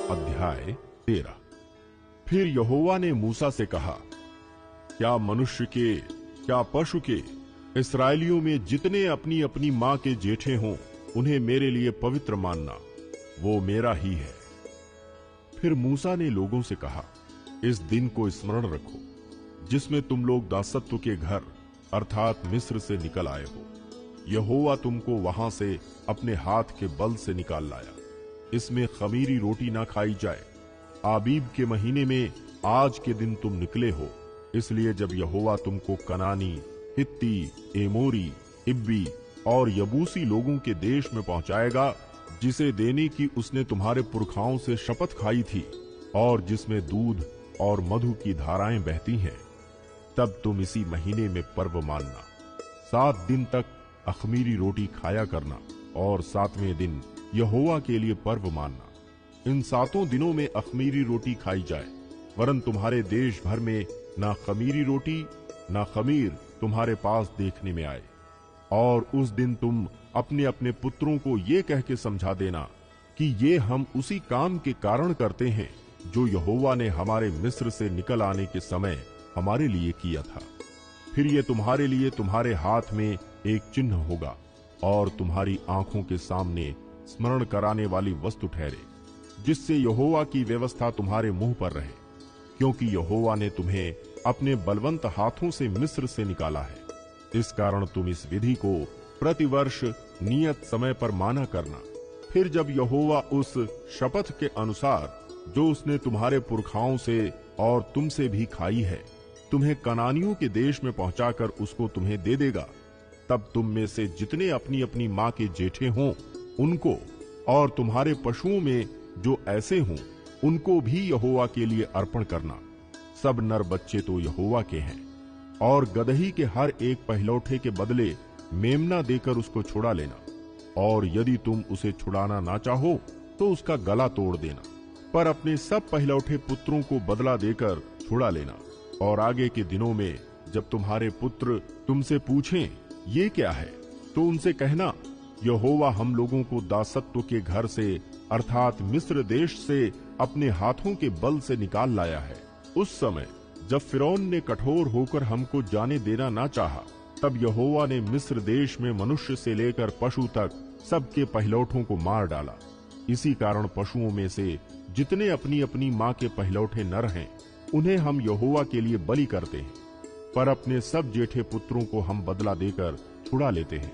अध्याय 13। फिर यहोवा ने मूसा से कहा, क्या मनुष्य के, क्या पशु के, इस्राएलियों में जितने अपनी अपनी मां के जेठे हों, उन्हें मेरे लिए पवित्र मानना, वो मेरा ही है। फिर मूसा ने लोगों से कहा, इस दिन को स्मरण रखो जिसमें तुम लोग दासत्व के घर अर्थात मिस्र से निकल आए हो। यहोवा तुमको वहां से अपने हाथ के बल से निकाल लाया। इसमें खमीरी रोटी ना खाई जाए। आबीब के महीने में आज के दिन तुम निकले हो। इसलिए जब यहोवा तुमको कनानी, हित्ती, एमोरी, इब्बी और यबूसी लोगों के देश में पहुंचाएगा, जिसे देने की उसने तुम्हारे पुरखाओं से शपथ खाई थी और जिसमें दूध और मधु की धाराएं बहती हैं, तब तुम इसी महीने में पर्व मानना। 7 दिन तक अखमीरी रोटी खाया करना और 7वें दिन यहोवा के लिए पर्व मानना। इन 7 दिनों में अखमीरी रोटी खाई जाए, वरन तुम्हारे देश भर में ना खमीरी रोटी ना खमीर तुम्हारे पास देखने में आए। और उस दिन तुम अपने अपने पुत्रों को ये कह के समझा देना कि ये हम उसी काम के कारण करते हैं जो यहोवा ने हमारे मिस्र से निकल आने के समय हमारे लिए किया था। फिर ये तुम्हारे लिए तुम्हारे हाथ में एक चिन्ह होगा और तुम्हारी आंखों के सामने स्मरण कराने वाली वस्तु ठहरे, जिससे यहोवा की व्यवस्था तुम्हारे मुंह पर रहे, क्योंकि यहोवा ने तुम्हें अपने बलवंत हाथों से मिस्र से निकाला है। इस कारण तुम इस विधि को प्रतिवर्ष नियत समय पर माना करना। फिर जब यहोवा उस शपथ के अनुसार जो उसने तुम्हारे पुरखाओं से और तुमसे भी खाई है, तुम्हें कनानियों के देश में पहुंचाकर उसको तुम्हें दे देगा, तब तुम में से जितने अपनी अपनी मां के जेठे हों उनको, और तुम्हारे पशुओं में जो ऐसे हों उनको भी यहोवा के लिए अर्पण करना। सब नर बच्चे तो यहोवा के हैं, और गदही के हर एक पहलौठे के बदले मेमना देकर उसको छुड़ा लेना। और यदि तुम उसे छुड़ाना ना चाहो तो उसका गला तोड़ देना, पर अपने सब पहलौठे पुत्रों को बदला देकर छुड़ा लेना। और आगे के दिनों में जब तुम्हारे पुत्र तुमसे पूछें ये क्या है, तो उनसे कहना, यहोवा हम लोगों को दासत्व के घर से अर्थात मिस्र देश से अपने हाथों के बल से निकाल लाया है। उस समय जब फिरौन ने कठोर होकर हमको जाने देना ना चाहा, तब यहोवा ने मिस्र देश में मनुष्य से लेकर पशु तक सबके पहलौठों को मार डाला। इसी कारण पशुओं में से जितने अपनी अपनी मां के पहलौठे नर हैं, उन्हें हम यहोवा के लिए बलि करते हैं, पर अपने सब जेठे पुत्रों को हम बदला देकर छुड़ा लेते हैं।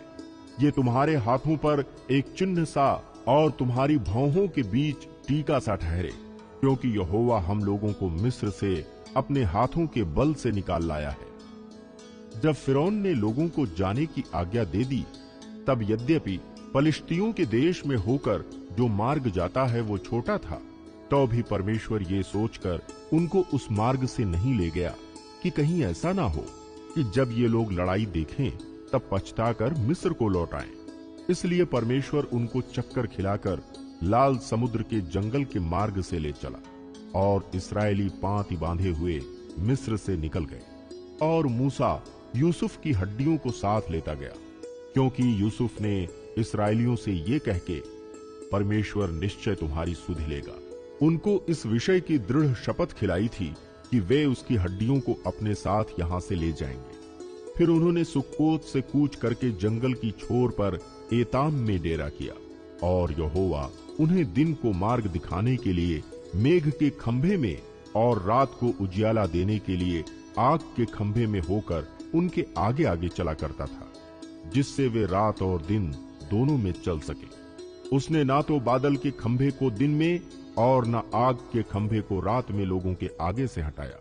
ये तुम्हारे हाथों पर एक चिन्ह सा और तुम्हारी भौहों के बीच टीका सा ठहरे, क्योंकि यहोवा हम लोगों को मिस्र से अपने हाथों के बल से निकाल लाया है। जब फिरौन ने लोगों को जाने की आज्ञा दे दी, तब यद्यपि पलिश्तियों के देश में होकर जो मार्ग जाता है वो छोटा था, तो भी परमेश्वर ये सोचकर उनको उस मार्ग से नहीं ले गया कि कहीं ऐसा ना हो कि जब ये लोग लड़ाई देखें तब पछताकर मिस्र को लौट आएं। इसलिए परमेश्वर उनको चक्कर खिलाकर लाल समुद्र के जंगल के मार्ग से ले चला, और इस्राएली पांति बांधे हुए मिस्र से निकल गए। और मूसा यूसुफ की हड्डियों को साथ लेता गया, क्योंकि यूसुफ ने इस्राएलियों से ये कह के, परमेश्वर निश्चय तुम्हारी सुध लेगा, उनको इस विषय की दृढ़ शपथ खिलाई थी कि वे उसकी हड्डियों को अपने साथ यहां से ले जाएंगे। फिर उन्होंने सुक्कोत से कूच करके जंगल की छोर पर एताम में डेरा किया, और यहोवा उन्हें दिन को मार्ग दिखाने के लिए मेघ के खंभे में और रात को उजियाला देने के लिए आग के खंभे में होकर उनके आगे आगे चला करता था, जिससे वे रात और दिन दोनों में चल सके। उसने ना तो बादल के खंभे को दिन में और न आग के खंभे को रात में लोगों के आगे से हटाया।